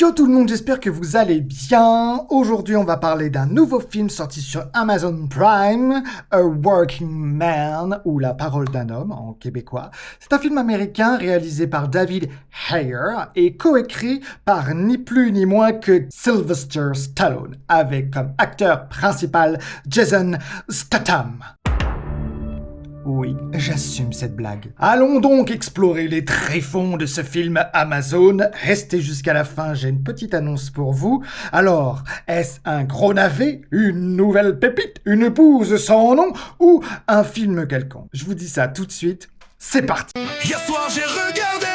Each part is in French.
Yo tout le monde, j'espère que vous allez bien. Aujourd'hui, on va parler d'un nouveau film sorti sur Amazon Prime, A Working Man, ou La parole d'un homme en québécois. C'est un film américain réalisé par David Ayer et coécrit par ni plus ni moins que Sylvester Stallone, avec comme acteur principal Jason Statham. Oui, j'assume cette blague. Allons donc explorer les tréfonds de ce film Amazon. Restez jusqu'à la fin, j'ai une petite annonce pour vous. Alors, est-ce un gros navet, une nouvelle pépite, une épouse sans nom ou un film quelconque? Je vous dis ça tout de suite, c'est parti. Hier soir j'ai regardé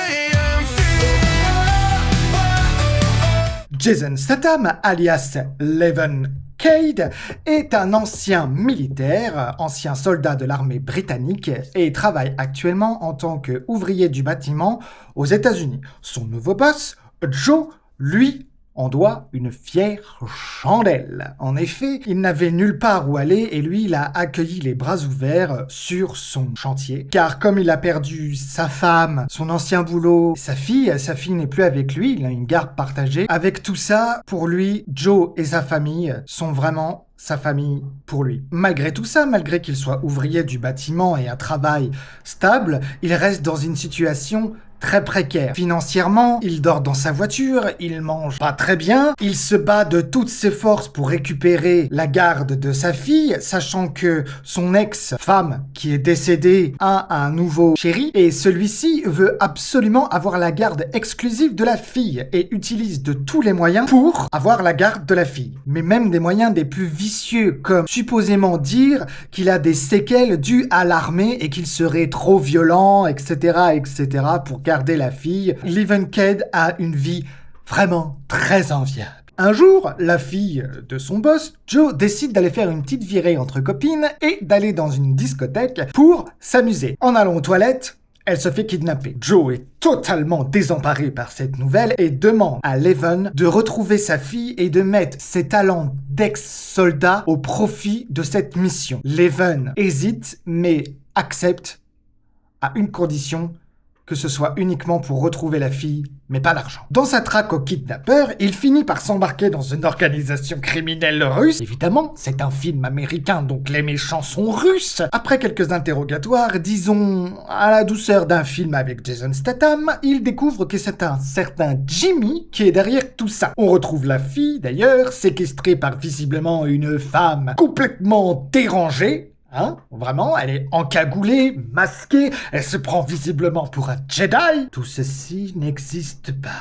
Jason Statham, alias Leven Cade, est un ancien militaire, ancien soldat de l'armée britannique et travaille actuellement en tant qu'ouvrier du bâtiment aux États-Unis. Son nouveau boss, Joe, lui, en doit une fière chandelle. En effet, il n'avait nulle part où aller et lui, il a accueilli les bras ouverts sur son chantier. Car comme il a perdu sa femme, son ancien boulot, sa fille n'est plus avec lui, il a une garde partagée. Avec tout ça, pour lui, Joe et sa famille sont vraiment sa famille pour lui. Malgré tout ça, malgré qu'il soit ouvrier du bâtiment et un travail stable, il reste dans une situation très précaire. Financièrement, il dort dans sa voiture, il mange pas très bien, il se bat de toutes ses forces pour récupérer la garde de sa fille, sachant que son ex-femme, qui est décédée, a un nouveau chéri, et celui-ci veut absolument avoir la garde exclusive de la fille, et utilise de tous les moyens pour avoir la garde de la fille. Mais même des moyens des plus vicieux, comme supposément dire qu'il a des séquelles dues à l'armée et qu'il serait trop violent, etc., pour garder la fille. Leven Cade a une vie vraiment très enviable. Un jour, la fille de son boss, Joe, décide d'aller faire une petite virée entre copines et d'aller dans une discothèque pour s'amuser. En allant aux toilettes, elle se fait kidnapper. Joe est totalement désemparé par cette nouvelle et demande à Leven de retrouver sa fille et de mettre ses talents d'ex-soldat au profit de cette mission. Leven hésite mais accepte à une condition, que ce soit uniquement pour retrouver la fille, mais pas l'argent. Dans sa traque au kidnappeur, il finit par s'embarquer dans une organisation criminelle russe. Évidemment, c'est un film américain, donc les méchants sont russes. Après quelques interrogatoires, disons à la douceur d'un film avec Jason Statham, il découvre que c'est un certain Jimmy qui est derrière tout ça. On retrouve la fille, d'ailleurs, séquestrée par visiblement une femme complètement dérangée. Hein? Vraiment, elle est encagoulée, masquée, elle se prend visiblement pour un Jedi. Tout ceci n'existe pas.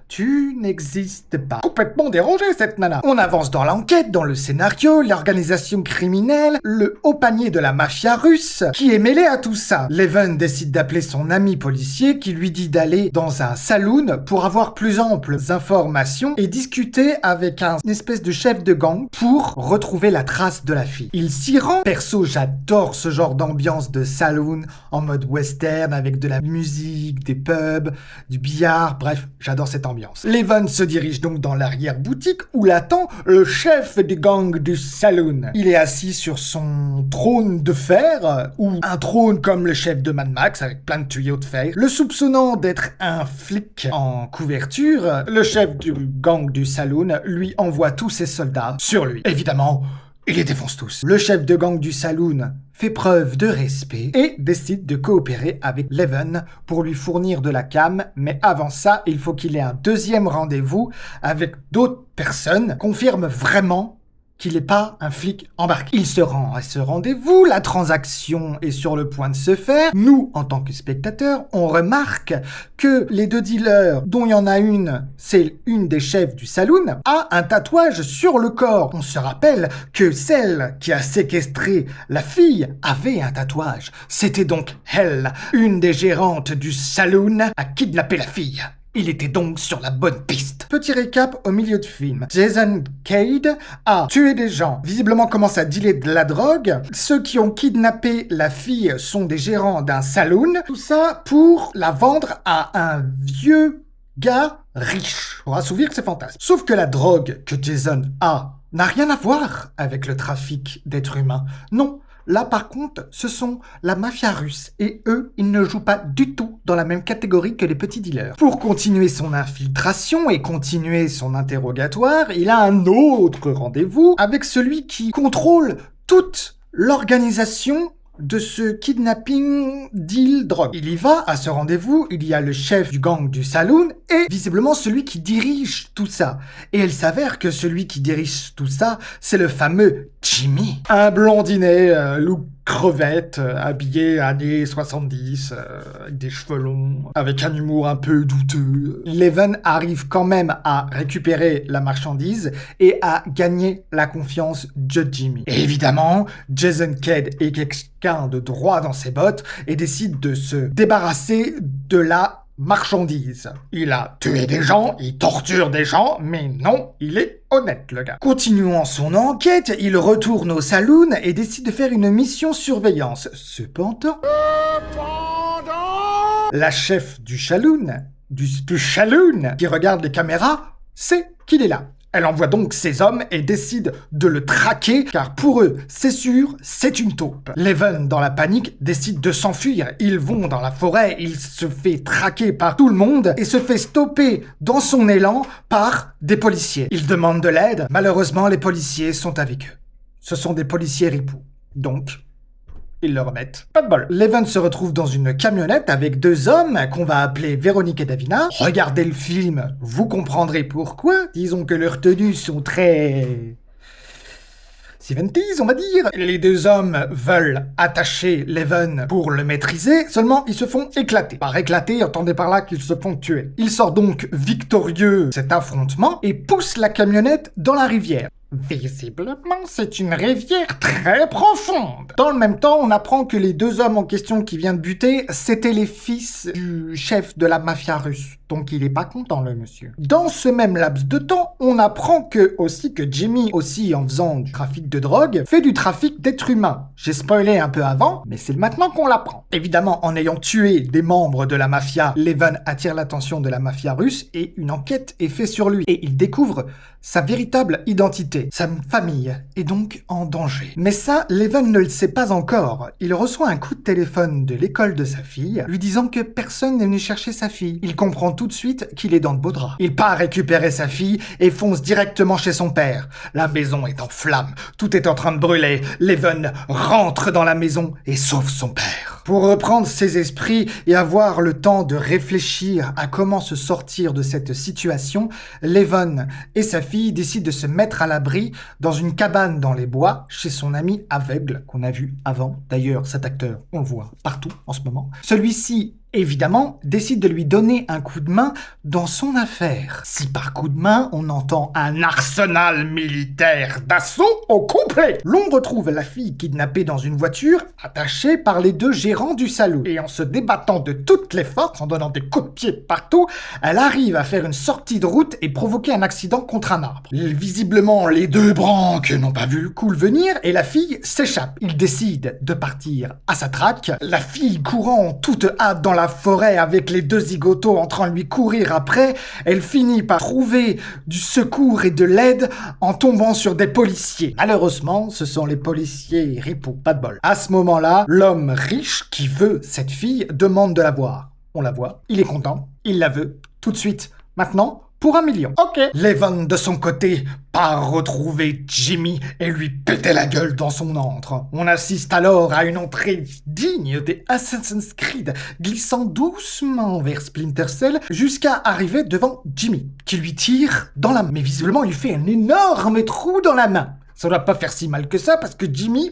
Tu n'existes pas. Complètement dérangée, cette nana. On avance dans l'enquête, dans le scénario, l'organisation criminelle, le haut panier de la mafia russe, qui est mêlé à tout ça. Leven décide d'appeler son ami policier, qui lui dit d'aller dans un saloon pour avoir plus amples informations et discuter avec une espèce de chef de gang pour retrouver la trace de la fille. Il s'y rend. Perso, j'adore ce genre d'ambiance de saloon, en mode western, avec de la musique, des pubs, du billard, bref, j'adore cette ambiance. Leven se dirige donc dans l'arrière-boutique où l'attend le chef du gang du saloon. Il est assis sur son trône de fer, ou un trône comme le chef de Mad Max avec plein de tuyaux de fer. Le soupçonnant d'être un flic en couverture, le chef du gang du saloon lui envoie tous ses soldats sur lui. Évidemment, il les défonce tous. Le chef de gang du saloon fait preuve de respect et décide de coopérer avec Leven pour lui fournir de la cam, mais avant ça, il faut qu'il ait un deuxième rendez-vous avec d'autres personnes, confirme vraiment qu'il n'est pas un flic embarqué. Il se rend à ce rendez-vous, la transaction est sur le point de se faire. Nous, en tant que spectateurs, on remarque que les deux dealers, dont il y en a une, c'est une des chefs du saloon, a un tatouage sur le corps. On se rappelle que celle qui a séquestré la fille avait un tatouage. C'était donc elle, une des gérantes du saloon, a kidnappé la fille. Il était donc sur la bonne piste. Petit récap au milieu de film. Jason Cade a tué des gens, visiblement commence à dealer de la drogue. Ceux qui ont kidnappé la fille sont des gérants d'un saloon. Tout ça pour la vendre à un vieux gars riche, pour assouvir ses fantasmes. Sauf que la drogue que Jason a n'a rien à voir avec le trafic d'êtres humains. Non. Là, par contre, ce sont la mafia russe. Et eux, ils ne jouent pas du tout dans la même catégorie que les petits dealers. Pour continuer son infiltration et continuer son interrogatoire, il a un autre rendez-vous avec celui qui contrôle toute l'organisation de ce kidnapping deal drogue. Il y va à ce rendez-vous, il y a le chef du gang du saloon et visiblement celui qui dirige tout ça. Et il s'avère que celui qui dirige tout ça, c'est le fameux Jimmy. Un blondinet, look crevette, habillé années 70, avec des cheveux longs, avec un humour un peu douteux. Leven arrive quand même à récupérer la marchandise et à gagner la confiance de Jimmy. Et évidemment, Jason Kidd est quelqu'un de droit dans ses bottes et décide de se débarrasser de la marchandise. Il a tué des gens, il torture des gens, mais non, il est honnête, le gars. Continuant son enquête, il retourne au saloon et décide de faire une mission surveillance. Cependant, la chef du saloon, qui regarde les caméras, sait qu'il est là. Elle envoie donc ses hommes et décide de le traquer, car pour eux, c'est sûr, c'est une taupe. Leven, dans la panique, décide de s'enfuir. Ils vont dans la forêt, il se fait traquer par tout le monde et se fait stopper dans son élan par des policiers. Il demande de l'aide. Malheureusement, les policiers sont avec eux. Ce sont des policiers ripoux. Donc, ils le remettent. Pas de bol. Leven se retrouve dans une camionnette avec deux hommes qu'on va appeler Véronique et Davina. Regardez le film, vous comprendrez pourquoi. Disons que leurs tenues sont très 70s, on va dire. Les deux hommes veulent attacher Leven pour le maîtriser, seulement ils se font éclater. Par éclater, entendez par là qu'ils se font tuer. Il sort donc victorieux de cet affrontement et pousse la camionnette dans la rivière. Visiblement, c'est une rivière très profonde. Dans le même temps, on apprend que les deux hommes en question qui vient de buter, c'étaient les fils du chef de la mafia russe. Donc il est pas content, le monsieur. Dans ce même laps de temps, on apprend que Jimmy, aussi en faisant du trafic de drogue, fait du trafic d'êtres humains. J'ai spoilé un peu avant, mais c'est maintenant qu'on l'apprend. Évidemment, en ayant tué des membres de la mafia, Leven attire l'attention de la mafia russe et une enquête est faite sur lui. Et il découvre sa véritable identité. Sa famille est donc en danger. Mais ça, Leven ne le sait pas encore. Il reçoit un coup de téléphone de l'école de sa fille, lui disant que personne n'est venu chercher sa fille. Il comprend tout de suite qu'il est dans de beaux draps. Il part récupérer sa fille et fonce directement chez son père. La maison est en flammes, tout est en train de brûler. Leven rentre dans la maison et sauve son père. Pour reprendre ses esprits et avoir le temps de réfléchir à comment se sortir de cette situation, Leven et sa fille décident de se mettre à l'abri dans une cabane dans les bois chez son ami aveugle qu'on a vu avant. D'ailleurs, cet acteur, on le voit partout en ce moment. Celui-ci, évidemment, décide de lui donner un coup de main dans son affaire. Si par coup de main, on entend un arsenal militaire d'assaut au complet. L'on retrouve la fille kidnappée dans une voiture, attachée par les deux gérants du saloon. Et en se débattant de toutes les forces, en donnant des coups de pied partout, elle arrive à faire une sortie de route et provoquer un accident contre un arbre. Visiblement, les deux branques n'ont pas vu le coup venir et la fille s'échappe. Il décide de partir à sa traque. La fille courant en toute hâte dans la forêt avec les deux zigotos en train de lui courir après, elle finit par trouver du secours et de l'aide en tombant sur des policiers. Malheureusement, ce sont les policiers ripoux, pas de bol. À ce moment-là, l'homme riche qui veut cette fille demande de la voir. On la voit, il est content, il la veut, tout de suite, maintenant, pour 1 million. Ok. Leven, de son côté, part retrouver Jimmy et lui péter la gueule dans son antre. On assiste alors à une entrée digne des Assassin's Creed, glissant doucement vers Splinter Cell jusqu'à arriver devant Jimmy, qui lui tire dans la main. Mais visiblement, il lui fait un énorme trou dans la main. Ça doit pas faire si mal que ça, parce que Jimmy,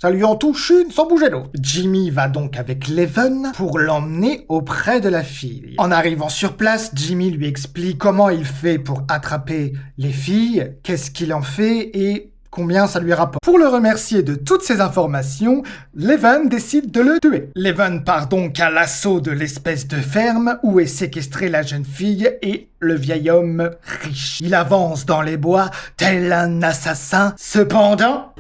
ça lui en touche une sans bouger d'eau. Jimmy va donc avec Leven pour l'emmener auprès de la fille. En arrivant sur place, Jimmy lui explique comment il fait pour attraper les filles, qu'est-ce qu'il en fait et combien ça lui rapporte. Pour le remercier de toutes ces informations, Leven décide de le tuer. Leven part donc à l'assaut de l'espèce de ferme où est séquestrée la jeune fille et le vieil homme riche. Il avance dans les bois tel un assassin. Cependant,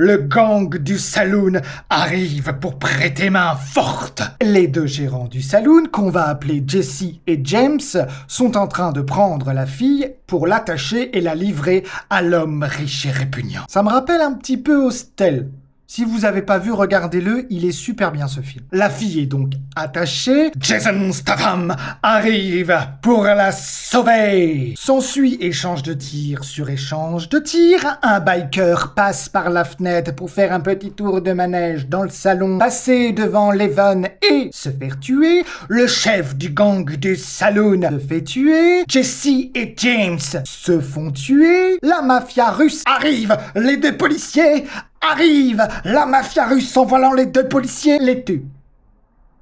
Le gang du saloon arrive pour prêter main forte. Les deux gérants du saloon, qu'on va appeler Jesse et James, sont en train de prendre la fille pour l'attacher et la livrer à l'homme riche et répugnant. Ça me rappelle un petit peu Hostel. Si vous avez pas vu, regardez-le, il est super bien ce film. La fille est donc attachée. Jason Statham arrive pour la sauver. S'ensuit échange de tir sur échange de tir. Un biker passe par la fenêtre pour faire un petit tour de manège dans le salon, passer devant Leven et se faire tuer. Le chef du gang du saloon se fait tuer. Jesse et James se font tuer. La mafia russe arrive. Les deux policiers arrive, la mafia russe en volant les deux policiers les tue.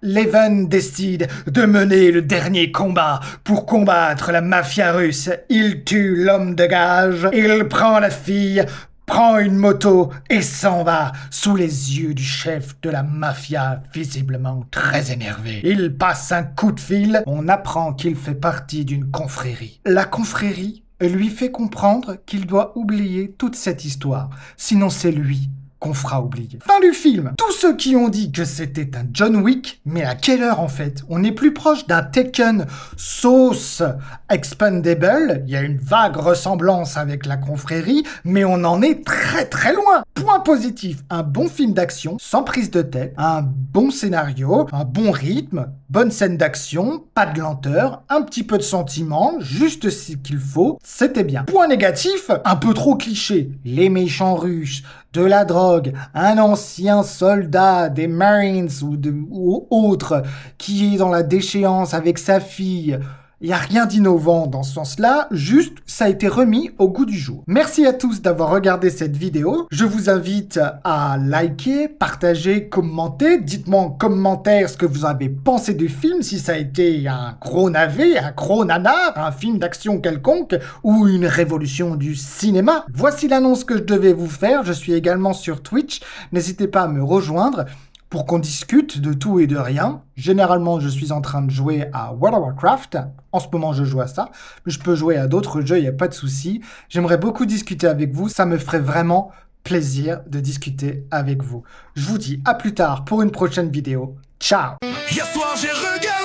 Leven décide de mener le dernier combat pour combattre la mafia russe. Il tue l'homme de gage, il prend la fille, prend une moto et s'en va sous les yeux du chef de la mafia, visiblement très énervé. Il passe un coup de fil, on apprend qu'il fait partie d'une confrérie. La confrérie lui fait comprendre qu'il doit oublier toute cette histoire, sinon c'est lui qu'on fera oublier. Fin du film. Tous ceux qui ont dit que c'était un John Wick, mais à quelle heure en fait? On est plus proche d'un Tekken sauce Expendable, il y a une vague ressemblance avec la confrérie, mais on en est très très loin. Point positif, un bon film d'action, sans prise de tête, un bon scénario, un bon rythme, bonne scène d'action, pas de lenteur, un petit peu de sentiment, juste ce qu'il faut, c'était bien. Point négatif, un peu trop cliché, les méchants russes, de la drogue, un ancien soldat des Marines ou autre qui est dans la déchéance avec sa fille. Il n'y a rien d'innovant dans ce sens-là, juste ça a été remis au goût du jour. Merci à tous d'avoir regardé cette vidéo. Je vous invite à liker, partager, commenter. Dites-moi en commentaire ce que vous avez pensé du film, si ça a été un gros navet, un gros nanar, un film d'action quelconque ou une révolution du cinéma. Voici l'annonce que je devais vous faire. Je suis également sur Twitch. N'hésitez pas à me rejoindre pour qu'on discute de tout et de rien. Généralement, je suis en train de jouer à World of Warcraft. En ce moment, je joue à ça. Mais je peux jouer à d'autres jeux, il n'y a pas de souci. J'aimerais beaucoup discuter avec vous. Ça me ferait vraiment plaisir de discuter avec vous. Je vous dis à plus tard pour une prochaine vidéo. Ciao! Hier soir j'ai regardé